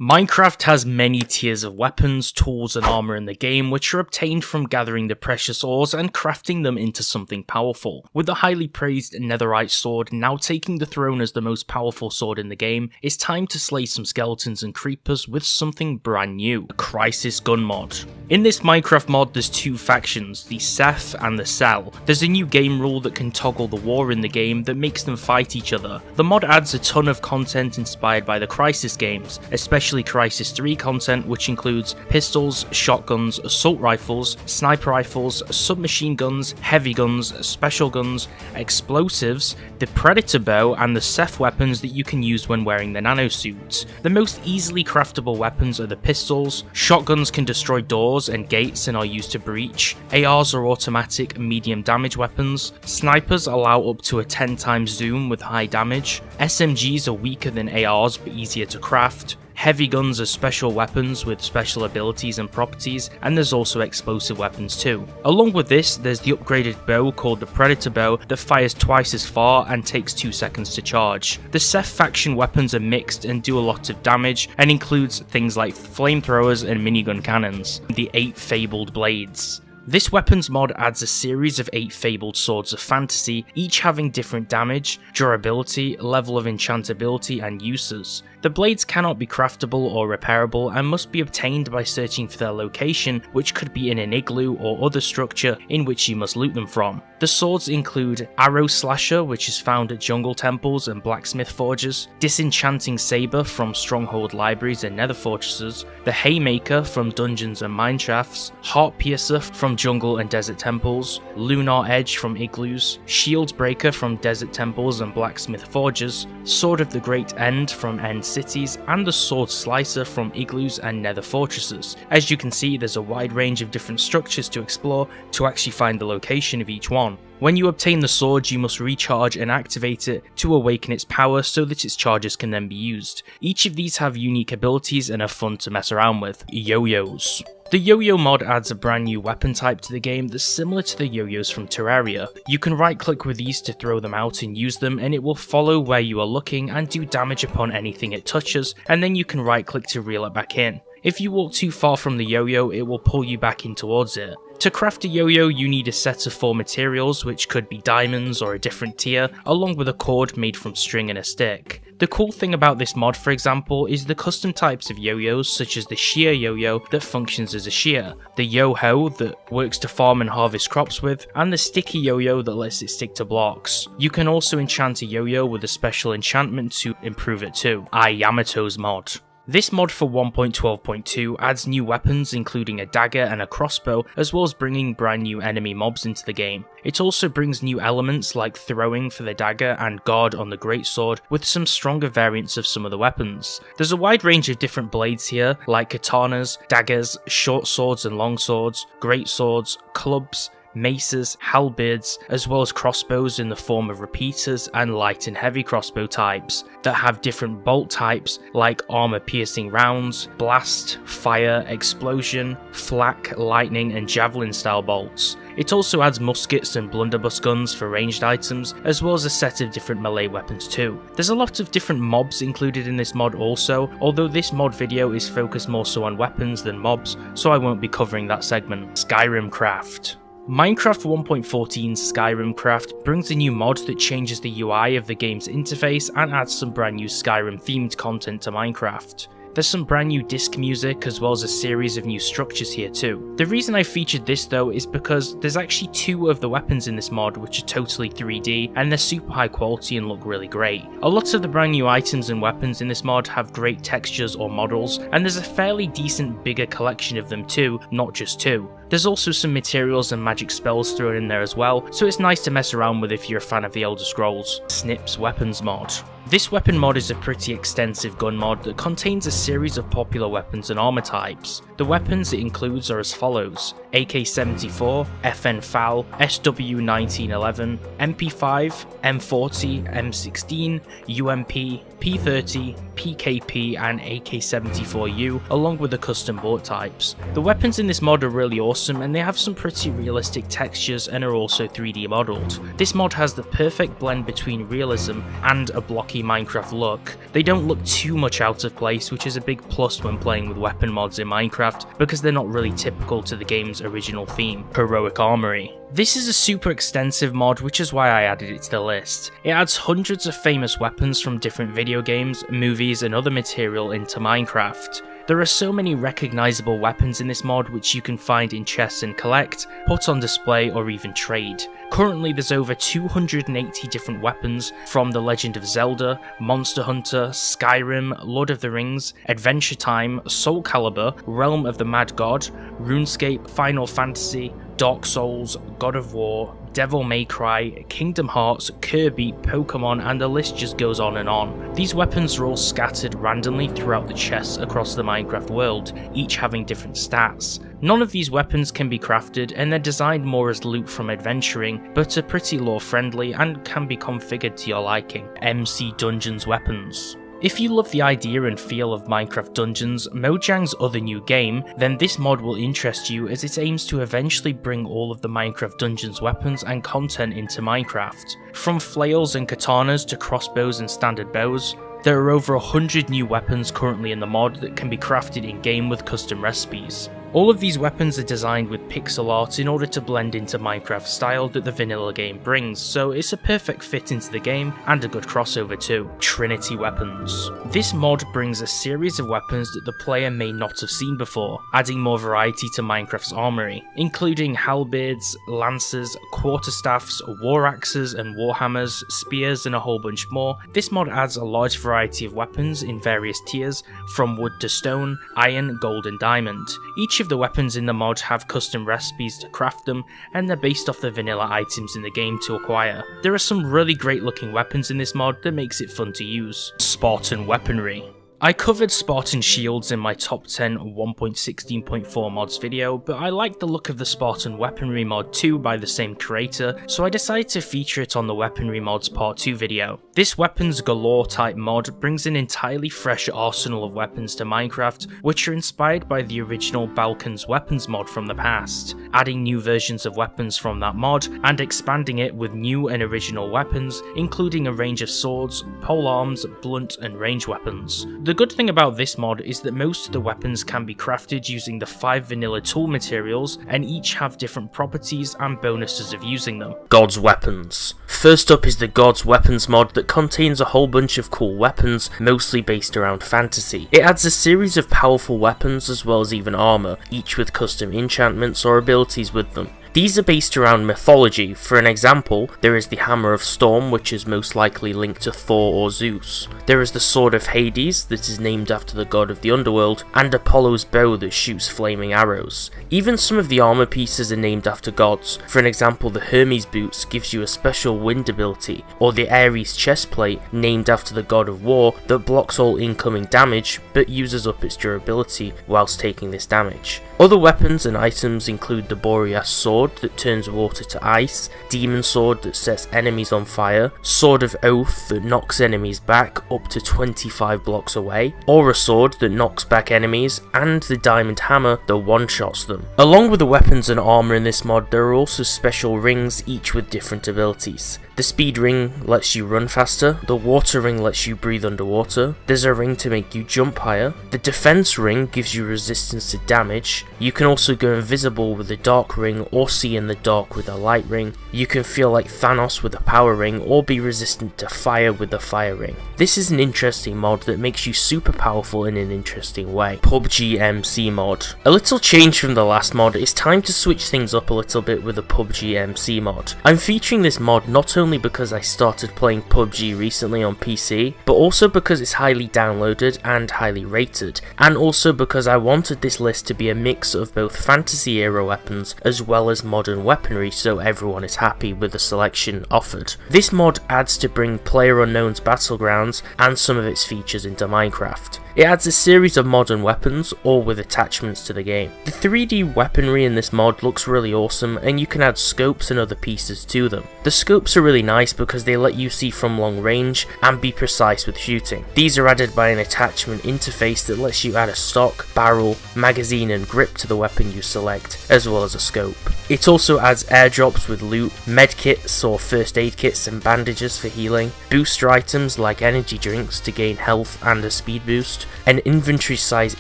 Minecraft has many tiers of weapons, tools and armor in the game which are obtained from gathering the precious ores and crafting them into something powerful. With the highly praised netherite sword now taking the throne as the most powerful sword in the game, it's time to slay some skeletons and creepers with something brand new, the Crysis Gun Mod. In this Minecraft mod there's two factions, the Ceph and the Cell. There's a new game rule that can toggle the war in the game that makes them fight each other. The mod adds a ton of content inspired by the Crysis games, especially Crysis 3 content which includes pistols, shotguns, assault rifles, sniper rifles, submachine guns, heavy guns, special guns, explosives, the predator bow and the Ceph weapons that you can use when wearing the nanosuit. The most easily craftable weapons are the pistols, shotguns can destroy doors and gates and are used to breach, ARs are automatic medium damage weapons, snipers allow up to a 10 times zoom with high damage, SMGs are weaker than ARs but easier to craft, heavy guns are special weapons with special abilities and properties, and there's also explosive weapons too. Along with this, there's the upgraded bow called the Predator Bow that fires twice as far and takes 2 seconds to charge. The Ceph faction weapons are mixed and do a lot of damage and includes things like flamethrowers and minigun cannons. The 8 Fabled blades. This weapons mod adds a series of 8 fabled swords of fantasy, each having different damage, durability, level of enchantability and uses. The blades cannot be craftable or repairable and must be obtained by searching for their location, which could be in an igloo or other structure in which you must loot them from. The swords include Arrow Slasher, which is found at jungle temples and blacksmith forges, Disenchanting Saber from stronghold libraries and nether fortresses, the Haymaker from dungeons and mineshafts, Heart Piercer from jungle and desert temples, Lunar Edge from igloos, Shield Breaker from desert temples and blacksmith forges, Sword of the Great End from end cities, and the Sword Slicer from igloos and nether fortresses. As you can see, there's a wide range of different structures to explore to actually find the location of each one. When you obtain the sword, you must recharge and activate it to awaken its power so that its charges can then be used. Each of these have unique abilities and are fun to mess around with. Yoyos. The Yo-Yo mod adds a brand new weapon type to the game that's similar to the yo-yos from Terraria. You can right click with these to throw them out and use them, and it will follow where you are looking and do damage upon anything it touches, and then you can right click to reel it back in. If you walk too far from the yo-yo, it will pull you back in towards it. To craft a yo-yo, you need a set of 4 materials, which could be diamonds or a different tier, along with a cord made from string and a stick. The cool thing about this mod, for example, is the custom types of yo-yos, such as the shear yo-yo that functions as a shear, the yo-ho that works to farm and harvest crops with, and the sticky yo-yo that lets it stick to blocks. You can also enchant a yo-yo with a special enchantment to improve it too, iYAMATO's mod. This mod for 1.12.2 adds new weapons including a dagger and a crossbow, as well as bringing brand new enemy mobs into the game. It also brings new elements like throwing for the dagger and guard on the greatsword, with some stronger variants of some of the weapons. There's a wide range of different blades here, like katanas, daggers, short swords and long swords, greatswords, clubs, maces, halberds, as well as crossbows in the form of repeaters and light and heavy crossbow types that have different bolt types like armor piercing rounds, blast, fire, explosion, flak, lightning and javelin style bolts. It also adds muskets and blunderbuss guns for ranged items, as well as a set of different melee weapons too. There's a lot of different mobs included in this mod also, although this mod video is focused more so on weapons than mobs, so I won't be covering that segment. Skyrim Craft. Minecraft 1.14's Skyrim Craft brings a new mod that changes the UI of the game's interface and adds some brand new Skyrim themed content to Minecraft. There's some brand new disc music as well as a series of new structures here too. The reason I featured this though is because there's actually 2 of the weapons in this mod which are totally 3D and they're super high quality and look really great. A lot of the brand new items and weapons in this mod have great textures or models, and there's a fairly decent bigger collection of them too, not just 2. There's also some materials and magic spells thrown in there as well, so it's nice to mess around with if you're a fan of the Elder Scrolls. Snips Weapons Mod. This weapon mod is a pretty extensive gun mod that contains a series of popular weapons and armor types. The weapons it includes are as follows: AK-74, FN FAL, SW1911, MP5, M40, M16, UMP, P30, PKP and AK-74U, along with the custom bullet types. The weapons in this mod are really awesome, and they have some pretty realistic textures and are also 3D modelled. This mod has the perfect blend between realism and a blocky Minecraft look. They don't look too much out of place, which is a big plus when playing with weapon mods in Minecraft, because they're not really typical to the game's original theme, Heroic Armory. This is a super extensive mod, which is why I added it to the list. It adds hundreds of famous weapons from different video games, movies and other material into Minecraft. There are so many recognisable weapons in this mod which you can find in chests and collect, put on display or even trade. Currently there's over 280 different weapons from The Legend of Zelda, Monster Hunter, Skyrim, Lord of the Rings, Adventure Time, Soul Calibur, Realm of the Mad God, RuneScape, Final Fantasy, Dark Souls, God of War, Devil May Cry, Kingdom Hearts, Kirby, Pokemon, and the list just goes on and on. These weapons are all scattered randomly throughout the chests across the Minecraft world, each having different stats. None of these weapons can be crafted, and they're designed more as loot from adventuring, but are pretty lore friendly and can be configured to your liking. MC Dungeons weapons. If you love the idea and feel of Minecraft Dungeons, Mojang's other new game, then this mod will interest you as it aims to eventually bring all of the Minecraft Dungeons weapons and content into Minecraft. From flails and katanas to crossbows and standard bows, there are over 100 new weapons currently in the mod that can be crafted in-game with custom recipes. All of these weapons are designed with pixel art in order to blend into Minecraft style that the vanilla game brings, so it's a perfect fit into the game and a good crossover too. TrinityWeapons. This mod brings a series of weapons that the player may not have seen before, adding more variety to Minecraft's armory, including halberds, lances, quarterstaffs, war axes and warhammers, spears and a whole bunch more. This mod adds a large variety of weapons in various tiers, from wood to stone, iron, gold and diamond. Each of the weapons in the mod have custom recipes to craft them, and they're based off the vanilla items in the game to acquire. There are some really great looking weapons in this mod that makes it fun to use. Spartan Weaponry. I covered Spartan shields in my top 10 1.16.4 mods video, but I like the look of the Spartan Weaponry mod too by the same creator, so I decided to feature it on the Weaponry mods part 2 video. This weapons galore type mod brings an entirely fresh arsenal of weapons to Minecraft, which are inspired by the original Balkon's weapons mod from the past, adding new versions of weapons from that mod and expanding it with new and original weapons, including a range of swords, polearms, blunt and range weapons. The good thing about this mod is that most of the weapons can be crafted using the 5 vanilla tool materials, and each have different properties and bonuses of using them. God's Weapons. First up is the God's Weapons mod that contains a whole bunch of cool weapons, mostly based around fantasy. It adds a series of powerful weapons as well as even armour, each with custom enchantments or abilities with them. These are based around mythology. For an example, there is the Hammer of Storm, which is most likely linked to Thor or Zeus. There is the Sword of Hades, that is named after the god of the underworld, and Apollo's bow that shoots flaming arrows. Even some of the armor pieces are named after gods. For an example, the Hermes boots gives you a special wind ability, or the Ares chestplate, named after the god of war, that blocks all incoming damage, but uses up its durability whilst taking this damage. Other weapons and items include the Boreas sword that turns water to ice, demon sword that sets enemies on fire, sword of oath that knocks enemies back up to 25 blocks away, aura sword that knocks back enemies, and the diamond hammer that one-shots them. Along with the weapons and armor in this mod, there are also special rings, each with different abilities. The speed ring lets you run faster, the water ring lets you breathe underwater, there's a ring to make you jump higher, the defense ring gives you resistance to damage, you can also go invisible with the dark ring or see in the dark with a light ring, you can feel like Thanos with a power ring or be resistant to fire with the fire ring. This is an interesting mod that makes you super powerful in an interesting way. PUBGMC Mod. A little change from the last mod, it's time to switch things up a little bit with the PUBGMC mod. I'm featuring this mod not only because I started playing PUBG recently on PC, but also because it's highly downloaded and highly rated, and also because I wanted this list to be a mix of both fantasy era weapons as well as modern weaponry, so everyone is happy with the selection offered. This mod adds to bring PlayerUnknown's Battlegrounds and some of its features into Minecraft. It adds a series of modern weapons, all with attachments to the game. The 3D weaponry in this mod looks really awesome, and you can add scopes and other pieces to them. The scopes are really nice because they let you see from long range and be precise with shooting. These are added by an attachment interface that lets you add a stock, barrel, magazine and grip to the weapon you select, as well as a scope. It also adds airdrops with loot, medkits or first aid kits and bandages for healing, booster items like energy drinks to gain health and a speed boost, an inventory size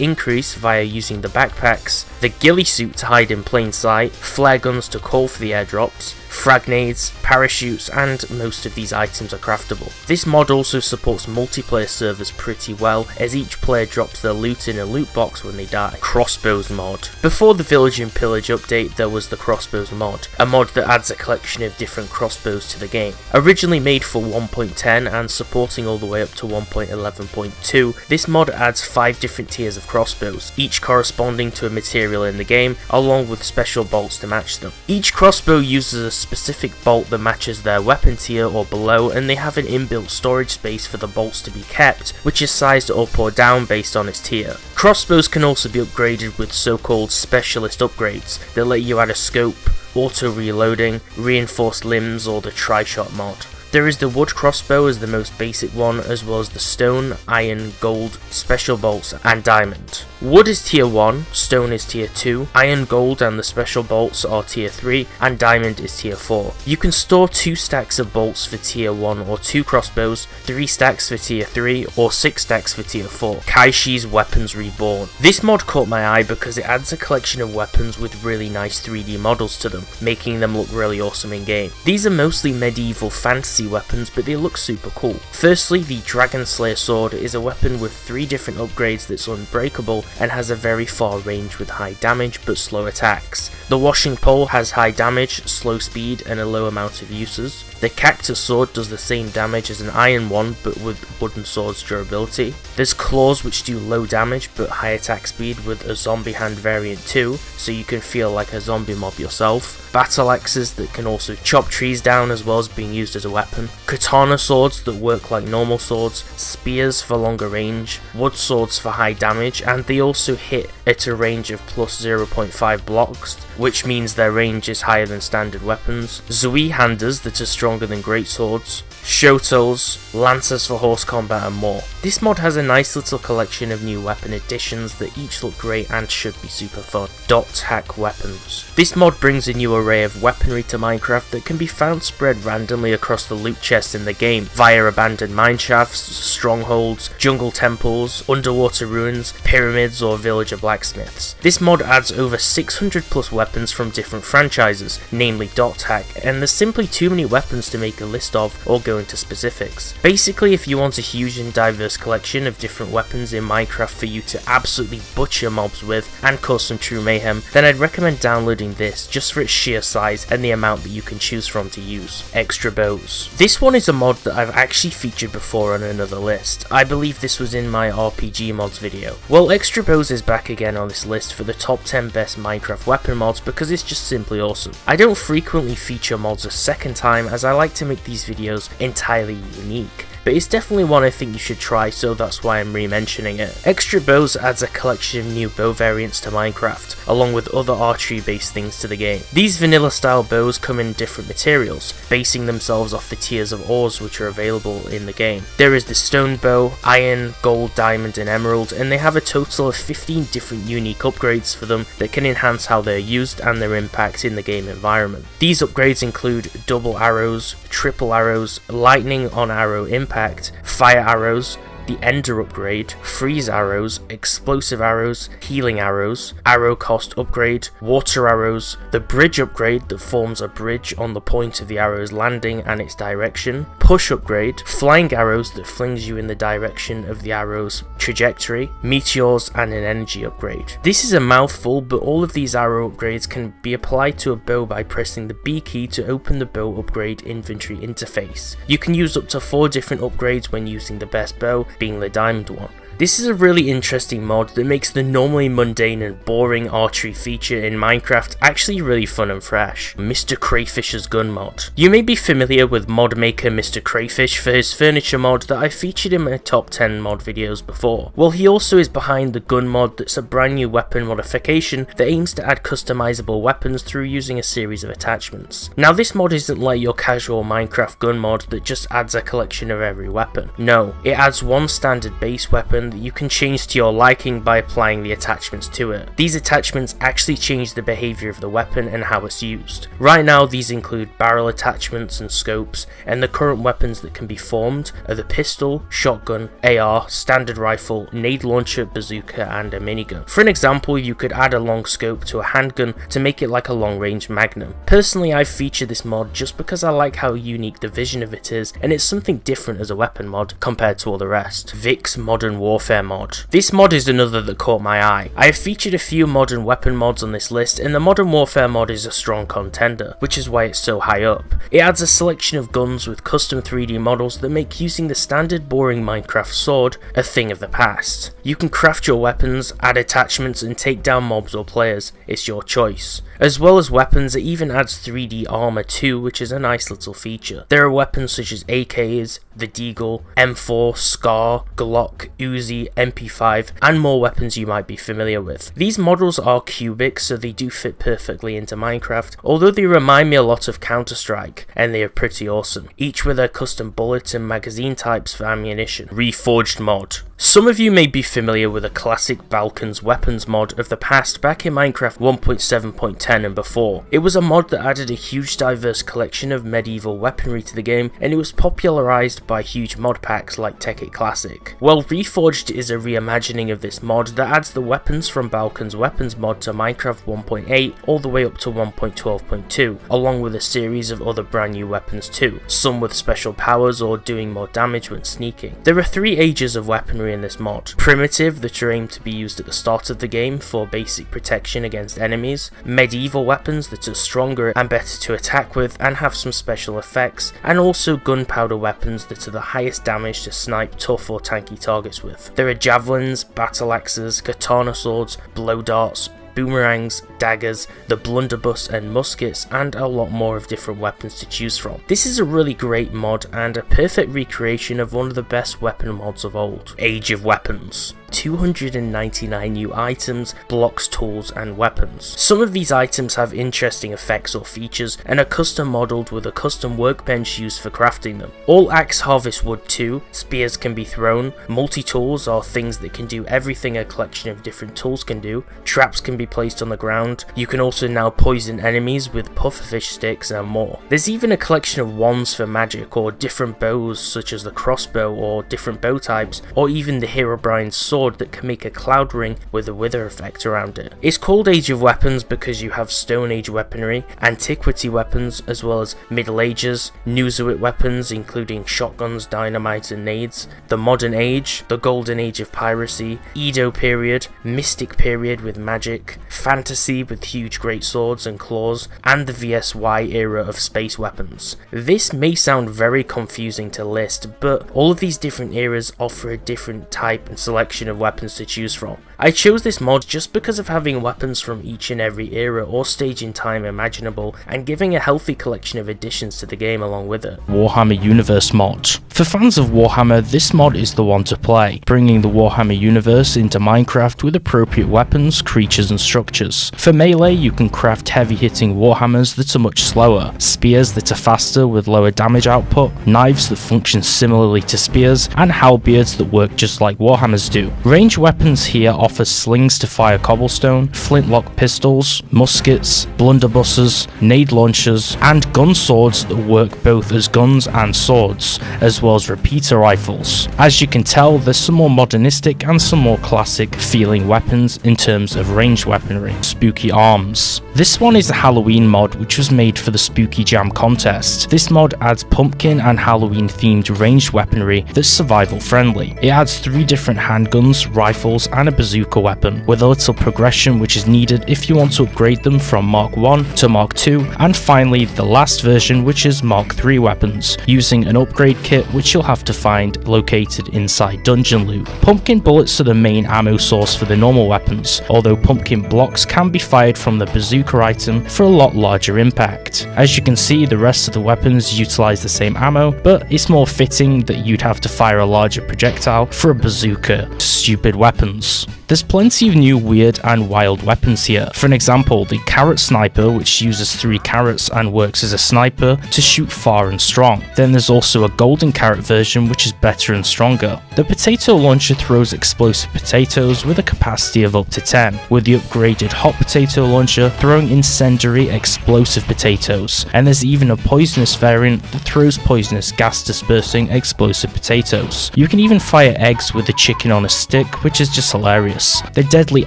increase via using the backpacks, the ghillie suit to hide in plain sight, flare guns to call for the airdrops, frag nades, parachutes, and most of these items are craftable. This mod also supports multiplayer servers pretty well, as each player drops their loot in a loot box when they die. Crossbows Mod. Before the Village and Pillage update, there was the Crossbows Mod, a mod that adds a collection of different crossbows to the game. Originally made for 1.10 and supporting all the way up to 1.11.2, this mod adds 5 different tiers of crossbows, each corresponding to a material in the game, along with special bolts to match them. Each crossbow uses a specific bolt that matches their weapon tier or below, and they have an inbuilt storage space for the bolts to be kept, which is sized up or down based on its tier. Crossbows can also be upgraded with so-called specialist upgrades that let you add a scope, auto reloading, reinforced limbs, or the tri-shot mod. There is the wood crossbow as the most basic one, as well as the stone, iron, gold, special bolts and diamond. Wood is tier 1, stone is tier 2, iron, gold and the special bolts are tier 3, and diamond is tier 4. You can store 2 stacks of bolts for tier 1 or 2 crossbows, 3 stacks for tier 3 or 6 stacks for tier 4. Kaishi's Weapons Reborn. This mod caught my eye because it adds a collection of weapons with really nice 3D models to them, making them look really awesome in game. These are mostly medieval fantasy weapons, but they look super cool. Firstly, the Dragon Slayer sword is a weapon with 3 different upgrades that's unbreakable and has a very far range with high damage but slow attacks. The Washing Pole has high damage, slow speed and a low amount of uses. The Cactus Sword does the same damage as an iron one but with wooden sword's durability. There's Claws which do low damage but high attack speed with a zombie hand variant too, so you can feel like a zombie mob yourself. Battle axes that can also chop trees down as well as being used as a weapon. Katana swords that work like normal swords, spears for longer range, wood swords for high damage, and they also hit at a range of plus 0.5 blocks, which means their range is higher than standard weapons. Zui handers that are stronger than great swords, Shotos, lancers for horse combat and more. This mod has a nice little collection of new weapon additions that each look great and should be super fun. Dot hack weapons. This mod brings a new array of weaponry to Minecraft that can be found spread randomly across the loot chests in the game via abandoned mineshafts, strongholds, jungle temples, underwater ruins, pyramids or villager blacksmiths. This mod adds over 600 plus weapons from different franchises, namely Dot hack, and there's simply too many weapons to make a list of or go into specifics. Basically, if you want a huge and diverse collection of different weapons in Minecraft for you to absolutely butcher mobs with and cause some true mayhem, then I'd recommend downloading this just for its sheer size and the amount that you can choose from to use. Extra bows. This one is a mod that I've actually featured before on another list. I believe this was in my RPG mods video. Well, Extra bows is back again on this list for the top 10 best Minecraft weapon mods because it's just simply awesome. I don't frequently feature mods a second time as I like to make these videos entirely unique, but it's definitely one I think you should try, so that's why I'm re-mentioning it. Extra Bows adds a collection of new bow variants to Minecraft, along with other archery based things to the game. These vanilla style bows come in different materials, basing themselves off the tiers of ores which are available in the game. There is the stone bow, iron, gold, diamond and emerald, and they have a total of 15 different unique upgrades for them that can enhance how they're used and their impact in the game environment. These upgrades include double arrows, triple arrows, lightning on arrow impact, fire arrows, the Ender upgrade, freeze arrows, explosive arrows, healing arrows, arrow cost upgrade, water arrows, the bridge upgrade that forms a bridge on the point of the arrow's landing and its direction, push upgrade, flying arrows that flings you in the direction of the arrow's trajectory, meteors and an energy upgrade. This is a mouthful, but all of these arrow upgrades can be applied to a bow by pressing the B key to open the bow upgrade inventory interface. You can use up to 4 different upgrades when using the best bow, being the diamond one. This is a really interesting mod that makes the normally mundane and boring archery feature in Minecraft actually really fun and fresh. MrCrayfish's Gun Mod. You may be familiar with mod maker MrCrayfish for his furniture mod that I featured in my top 10 mod videos before. Well, he also is behind the gun mod that's a brand new weapon modification that aims to add customizable weapons through using a series of attachments. Now this mod isn't like your casual Minecraft gun mod that just adds a collection of every weapon. No, it adds one standard base weapon that you can change to your liking by applying the attachments to it. These attachments actually change the behaviour of the weapon and how it's used. Right now these include barrel attachments and scopes, and the current weapons that can be formed are the pistol, shotgun, AR, standard rifle, nade launcher, bazooka and a minigun. For an example, you could add a long scope to a handgun to make it like a long range magnum. Personally, I've featured this mod just because I like how unique the vision of it is, and it's something different as a weapon mod compared to all the rest. Vic's Modern Warfare Mod. This mod is another that caught my eye. I have featured a few modern weapon mods on this list, and the Modern Warfare mod is a strong contender, which is why it's so high up. It adds a selection of guns with custom 3D models that make using the standard boring Minecraft sword a thing of the past. You can craft your weapons, add attachments and take down mobs or players, it's your choice. As well as weapons, it even adds 3D armor too, which is a nice little feature. There are weapons such as AKs, the Deagle, M4, Scar, Glock, Uzi, MP5 and more weapons you might be familiar with. These models are cubic, so they do fit perfectly into Minecraft, although they remind me a lot of Counter-Strike, and they are pretty awesome, each with their custom bullet and magazine types for ammunition. Reforged Mod. Some of you may be familiar with a classic Balkon's weapons mod of the past back in Minecraft 1.7.10 and before. It was a mod that added a huge diverse collection of medieval weaponry to the game, and it was popularised by huge mod packs like Tekkit Classic. Well, Reforged is a reimagining of this mod that adds the weapons from Balkon's weapons mod to Minecraft 1.8 all the way up to 1.12.2, along with a series of other brand new weapons too, some with special powers or doing more damage when sneaking. There are 3 ages of weaponry in this mod. Primitive, that are aimed to be used at the start of the game for basic protection against enemies. Medieval weapons that are stronger and better to attack with and have some special effects, and also gunpowder weapons that are the highest damage to snipe tough or tanky targets with. There are javelins, battle axes, katana swords, blow darts, boomerangs, daggers, the blunderbuss and muskets, and a lot more of different weapons to choose from. This is a really great mod and a perfect recreation of one of the best weapon mods of old. Age of Weapons. 299 new items, blocks, tools and weapons. Some of these items have interesting effects or features and are custom modelled with a custom workbench used for crafting them. All axe harvest wood too, spears can be thrown, multi-tools are things that can do everything a collection of different tools can do, traps can be placed on the ground, you can also now poison enemies with pufferfish sticks and more. There's even a collection of wands for magic or different bows such as the crossbow or different bow types, or even the Herobrine's sword that can make a cloud ring with a wither effect around it. It's called Age of Weapons because you have Stone Age weaponry, Antiquity weapons, as well as Middle Ages, Nuzuit weapons including shotguns, dynamite and nades, the Modern Age, the Golden Age of Piracy, Edo period, Mystic period with magic, Fantasy with huge great swords and claws, and the VSY era of space weapons. This may sound very confusing to list, but all of these different eras offer a different type and selection of weapons to choose from. I chose this mod just because of having weapons from each and every era or stage in time imaginable, and giving a healthy collection of additions to the game along with it. Warhammer Universe Mod. For fans of Warhammer, this mod is the one to play, bringing the Warhammer Universe into Minecraft with appropriate weapons, creatures and structures. For melee, you can craft heavy hitting Warhammers that are much slower, spears that are faster with lower damage output, knives that function similarly to spears, and halberds that work just like Warhammers do. Range weapons here offer slings to fire cobblestone, flintlock pistols, muskets, blunderbusses, nade launchers, and gun swords that work both as guns and swords, as well as repeater rifles. As you can tell, there's some more modernistic and some more classic feeling weapons in terms of ranged weaponry. Spooky Spooky Arms. This one is a Halloween mod which was made for the Spooky Jam contest. This mod adds pumpkin and Halloween themed ranged weaponry that's survival friendly. It adds 3 different handguns, rifles and a bazooka weapon, with a little progression which is needed if you want to upgrade them from Mark 1 to Mark 2, and finally the last version which is Mark 3 weapons, using an upgrade kit which you'll have to find located inside dungeon loot. Pumpkin bullets are the main ammo source for the normal weapons, although pumpkin blocks can be fired from the bazooka item for a lot larger impact. As you can see, the rest of the weapons utilize the same ammo, but it's more fitting that you'd have to fire a larger projectile for a bazooka. Stupid weapons. There's plenty of new weird and wild weapons here. For an example, the carrot sniper, which uses 3 carrots and works as a sniper to shoot far and strong. Then there's also a golden carrot version which is better and stronger. The potato launcher throws explosive potatoes with a capacity of up to 10, with the upgraded hot potato launcher throwing incendiary explosive potatoes. And there's even a poisonous variant that throws poisonous gas dispersing explosive potatoes. You can even fire eggs with a chicken on a stick, which is just hilarious. The deadly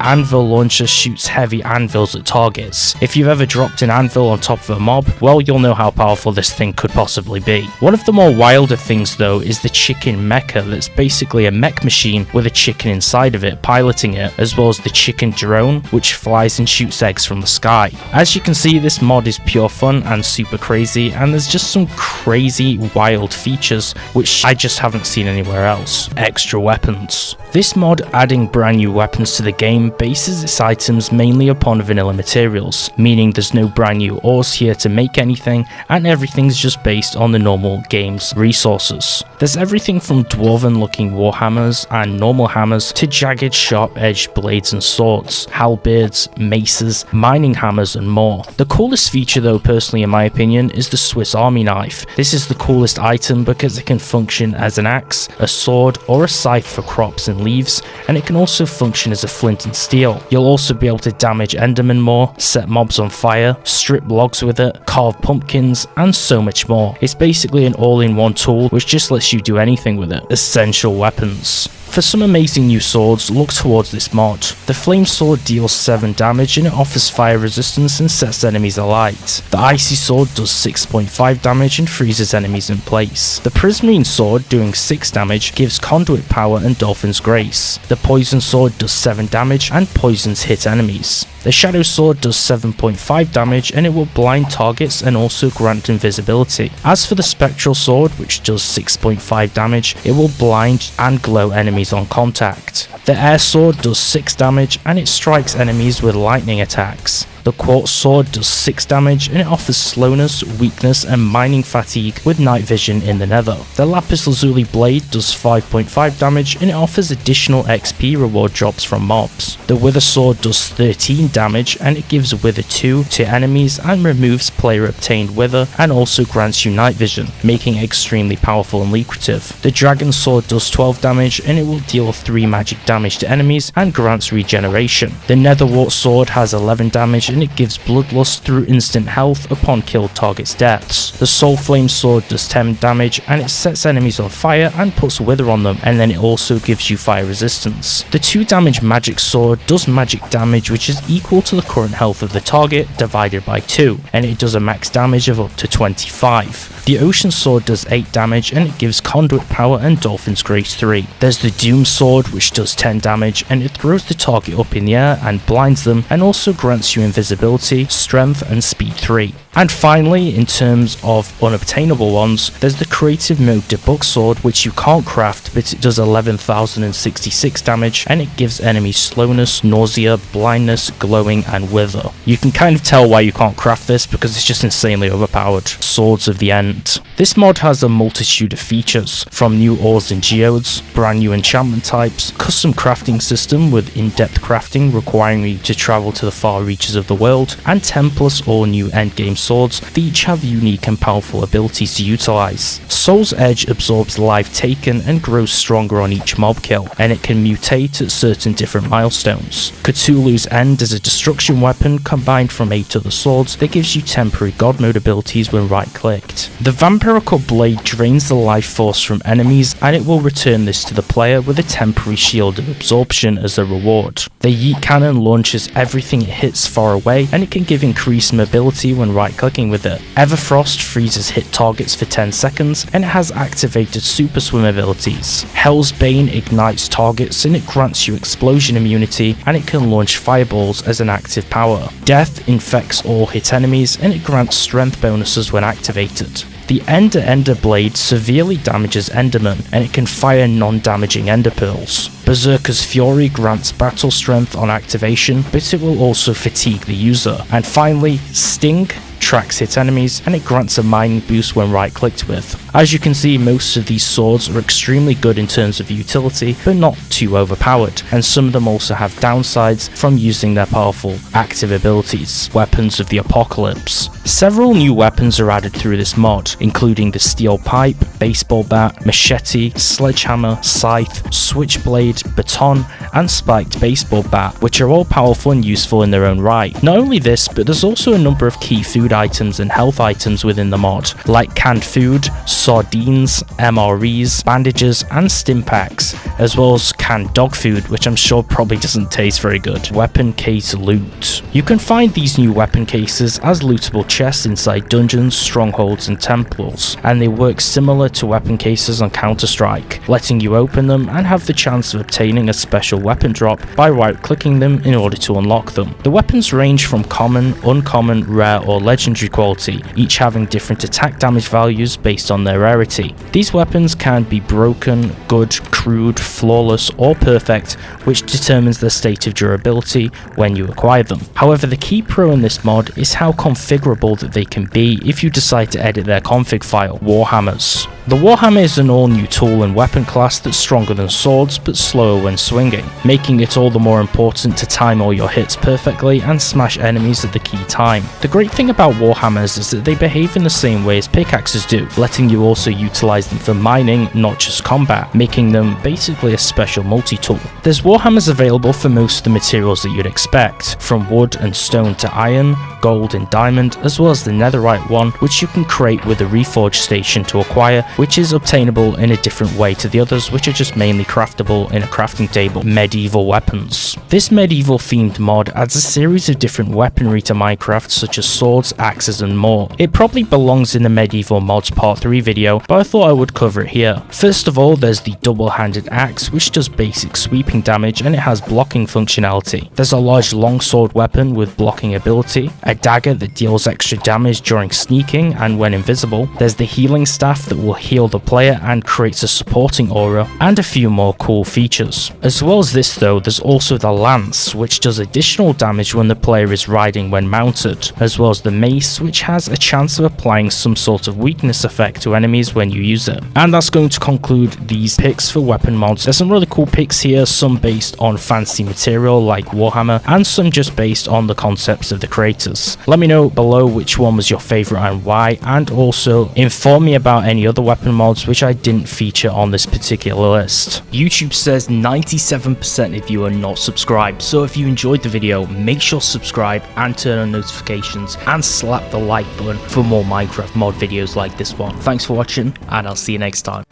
anvil launcher shoots heavy anvils at targets. If you've ever dropped an anvil on top of a mob, well, you'll know how powerful this thing could possibly be. One of the more wilder things though is the chicken mecha, that's basically a mech machine with a chicken inside of it piloting it, as well as the chicken drone which flies and shoots eggs from the sky. As you can see, this mod is pure fun and super crazy, and there's just some crazy wild features which I just haven't seen anywhere else. Extra weapons. This mod, adding brand new weapons to the game, bases its items mainly upon vanilla materials, meaning there's no brand new ores here to make anything, and everything's just based on the normal game's resources. There's everything from dwarven looking warhammers and normal hammers to jagged sharp edged blades and swords, halberds, maces, mining hammers and more. The coolest feature though, personally in my opinion, is the Swiss Army knife. This is the coolest item because it can function as an axe, a sword or a scythe for crops and leaves, and it can also function as a flint and steel. You'll also be able to damage endermen more, set mobs on fire, strip logs with it, carve pumpkins, and so much more. It's basically an all-in-one tool which just lets you do anything with it. Essential weapons. For some amazing new swords, look towards this mod. The flame sword deals 7 damage and it offers fire resistance and sets enemies alight. The icy sword does 6.5 damage and freezes enemies in place. The prismarine sword, doing 6 damage, gives conduit power and dolphin's grace. The poison sword does 7 damage and poisons hit enemies. The shadow sword does 7.5 damage and it will blind targets and also grant invisibility. As for the spectral sword, which does 6.5 damage, it will blind and glow enemies on contact. The air sword does 6 damage and it strikes enemies with lightning attacks. The quartz sword does 6 damage and it offers slowness, weakness and mining fatigue with night vision in the nether. The lapis lazuli blade does 5.5 damage and it offers additional XP reward drops from mobs. The wither sword does 13 damage and it gives wither 2 to enemies and removes player obtained wither and also grants you night vision, making it extremely powerful and lucrative. The dragon sword does 12 damage and it will deal 3 magic damage to enemies and grants regeneration. The netherwart sword has 11 damage and it gives bloodlust through instant health upon killed target's deaths. The soul flame sword does 10 damage and it sets enemies on fire and puts wither on them, and then it also gives you fire resistance. The 2 damage magic sword does magic damage which is equal to the current health of the target divided by 2, and it does a max damage of up to 25. The ocean sword does 8 damage and it gives conduit power and dolphin's grace 3. There's the doom sword which does 10 damage and it throws the target up in the air and blinds them, and also grants you invisibility, strength and speed 3. And finally, in terms of unobtainable ones, there's the creative mode debug sword which you can't craft, but it does 11,066 damage and it gives enemies slowness, nausea, blindness, glowing and wither. You can kind of tell why you can't craft this because it's just insanely overpowered. Swords of the End. This mod has a multitude of features, from new ores and geodes, brand new enchantment types, custom crafting system with in-depth crafting requiring you to travel to the far reaches of the world, and 10 plus all new endgame swords that each have unique and powerful abilities to utilize. Soul's Edge absorbs life taken and grows stronger on each mob kill, and it can mutate at certain different milestones. Cthulhu's End is a destruction weapon combined from 8 other swords that gives you temporary god mode abilities when right clicked. The Vampirical Blade drains the life force from enemies and it will return this to the player with a temporary shield of absorption as a reward. The Yeet Cannon launches everything it hits far away, and it can give increased mobility when right clicking with it. Everfrost freezes hit targets for 10 seconds, and it has activated super swim abilities. Hell's Bane ignites targets, and it grants you explosion immunity, and it can launch fireballs as an active power. Death infects all hit enemies, and it grants strength bonuses when activated. The Ender Blade severely damages Endermen, and it can fire non-damaging Ender Pearls. Berserker's Fury grants battle strength on activation, but it will also fatigue the user. And finally, Sting tracks hit enemies, and it grants a mining boost when right clicked with. As you can see, most of these swords are extremely good in terms of utility, but not too overpowered, and some of them also have downsides from using their powerful active abilities. Weapons of the Apocalypse. Several new weapons are added through this mod, including the steel pipe, baseball bat, machete, sledgehammer, scythe, switchblade, baton, and spiked baseball bat, which are all powerful and useful in their own right. Not only this, but there's also a number of key food items and health items within the mod, like canned food, sardines, MREs, bandages, and stim packs, as well as canned dog food, which I'm sure probably doesn't taste very good. Weapon case loot. You can find these new weapon cases as lootable chests inside dungeons, strongholds, and temples, and they work similar to weapon cases on Counter-Strike, letting you open them and have the chance of obtaining a special weapon drop by right-clicking them in order to unlock them. The weapons range from common, uncommon, rare, or legendary quality, each having different attack damage values based on their rarity. These weapons can be broken, good, crude, flawless, or perfect, which determines their state of durability when you acquire them. However, the key pro in this mod is how configurable that they can be if you decide to edit their config file. Warhammers. The Warhammer is an all-new tool and weapon class that's stronger than swords but slower when swinging, making it all the more important to time all your hits perfectly and smash enemies at the key time. The great thing about Warhammers is that they behave in the same way as pickaxes do, letting you also utilize them for mining, not just combat, making them basically a special multi-tool. There's Warhammers available for most of the materials that you'd expect, from wood and stone to iron, gold and diamond, as well as the netherite one, which you can create with a Reforged station to acquire, which is obtainable in a different way to the others, which are just mainly craftable in a crafting table. Medieval weapons. This medieval themed mod adds a series of different weaponry to Minecraft, such as swords, axes, and more. It probably belongs in the medieval mods part 3 video, but I thought I would cover it here. First of all, there's the double-handed axe, which does basic sweeping damage, and it has blocking functionality. There's a large longsword weapon with blocking ability, a dagger that deals extra damage during sneaking and when invisible. There's the healing staff that will heal the player and creates a supporting aura, and a few more cool features. As well as this though, there's also the lance, which does additional damage when the player is riding when mounted, as well as the mace, which has a chance of applying some sort of weakness effect to enemies when you use it. And that's going to conclude these picks for weapon mods. There's some really cool picks here, some based on fancy material like Warhammer, and some just based on the concepts of the creators. Let me know below which one was your favourite and why, and also inform me about any other weapon mods which I didn't feature on this particular list. YouTube says 97% of you are not subscribed, so if you enjoyed the video, make sure to subscribe and turn on notifications and slap the like button for more Minecraft mod videos like this one. Thanks for watching, and I'll see you next time.